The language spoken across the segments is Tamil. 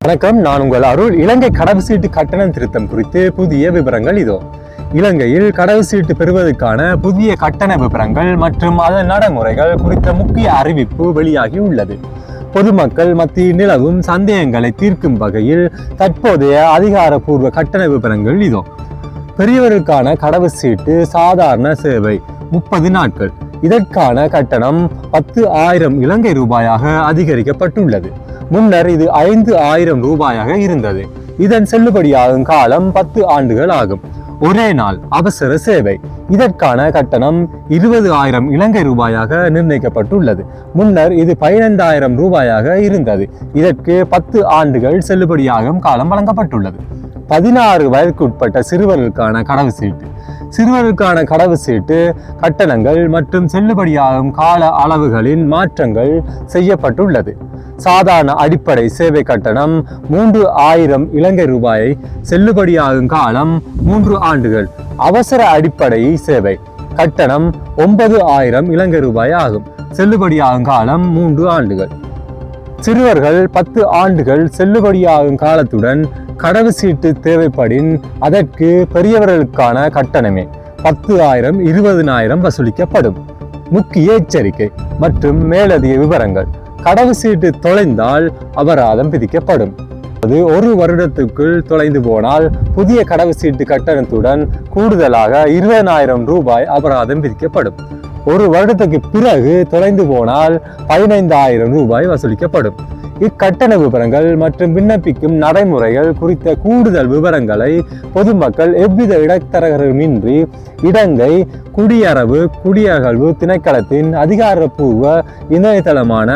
வணக்கம், நான் உங்கள் அருள். இலங்கை கடவுச்சீட்டு கட்டணம் திருத்தம் குறித்து புதிய விவரங்கள் இதோ. இலங்கையில் கடவுச்சீட்டு பெறுவதற்கான புதிய கட்டண விவரங்கள் மற்றும் அதன் நடைமுறைகள் குறித்த முக்கிய அறிவிப்பு வெளியாகி உள்ளது. பொதுமக்கள் மத்தியில் நிலவும் சந்தேகங்களை தீர்க்கும் வகையில் தற்போதைய அதிகாரப்பூர்வ கட்டண விவரங்கள் இதோ. பெரியவருக்கான கடவுச்சீட்டு சாதாரண சேவை 30 நாட்கள். இதற்கான கட்டணம் 10,000 இலங்கை ரூபாயாக அதிகரிக்கப்பட்டுள்ளது. முன்னர் இது 5,000 ரூபாயாக இருந்தது. இதன் செல்லுபடியாகும் காலம் 10 ஆண்டுகள் ஆகும். ஒரே நாள் அவசர சேவை. இதற்கான கட்டணம் 20,000 இலங்கை ரூபாயாக நிர்ணயிக்கப்பட்டுள்ளது. முன்னர் இது 15,000 ரூபாயாக இருந்தது. இதற்கு 10 ஆண்டுகள் செல்லுபடியாகும் காலம் வழங்கப்பட்டுள்ளது. 16 வயதுக்குட்பட்ட சிறுவர்களுக்கான கடவுச்சீட்டு. சிறுவர்களுக்கான கடவுச்சீட்டு கட்டணங்கள் மற்றும் செல்லுபடியாகும் கால அளவுகளின் மாற்றங்கள் செய்யப்பட்டுள்ளது. சாதாரண அடிப்படை சேவை கட்டணம் 3,000 இலங்கை ரூபாயை, செல்லுபடியாகும் காலம் 3 ஆண்டுகள். அவசர அடிப்படை சேவை கட்டணம் 9,000 இலங்கை ரூபாய் ஆகும். செல்லுபடியாகும் காலம் 3 ஆண்டுகள். சிறுவர்கள் 10 ஆண்டுகள் செல்லுபடியாகும் காலத்துடன் கடவுச்சீட்டு தேவைப்படின் அதற்கு பெரியவர்களுக்கான கட்டணமே 10,000 20,000 வசூலிக்கப்படும். முக்கிய எச்சரிக்கை மற்றும் மேலதிக விவரங்கள். கடவுச்சீட்டு தொலைந்தால் அபராதம் விதிக்கப்படும். அது 1 வருடத்துக்குள் தொலைந்து போனால் புதிய கடவுச்சீட்டு கட்டணத்துடன் கூடுதலாக 20,000 ரூபாய் அபராதம் விதிக்கப்படும். 1 வருடத்துக்கு பிறகு தொலைந்து போனால் 15,000 ரூபாய் வசூலிக்கப்படும். இக்கட்டண விவரங்கள் மற்றும் விண்ணப்பிக்கும் நடைமுறைகள் குறித்த கூடுதல் விவரங்களை பொதுமக்கள் எவ்வித இடைத்தரகருமின்றி இலங்கை குடியகல்வு திணைக்களத்தின் அதிகாரப்பூர்வ இணையதளமான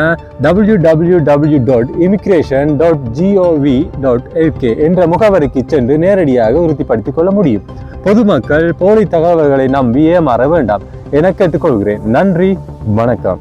www.immigration.gov.lk என்ற முகவரிக்கு சென்று நேரடியாக உறுதிப்படுத்திக் கொள்ள முடியும். பொதுமக்கள் போலி தகவல்களை நம்பி ஏமாற வேண்டாம் என கேட்டுக்கொள்கிறேன். நன்றி, வணக்கம்.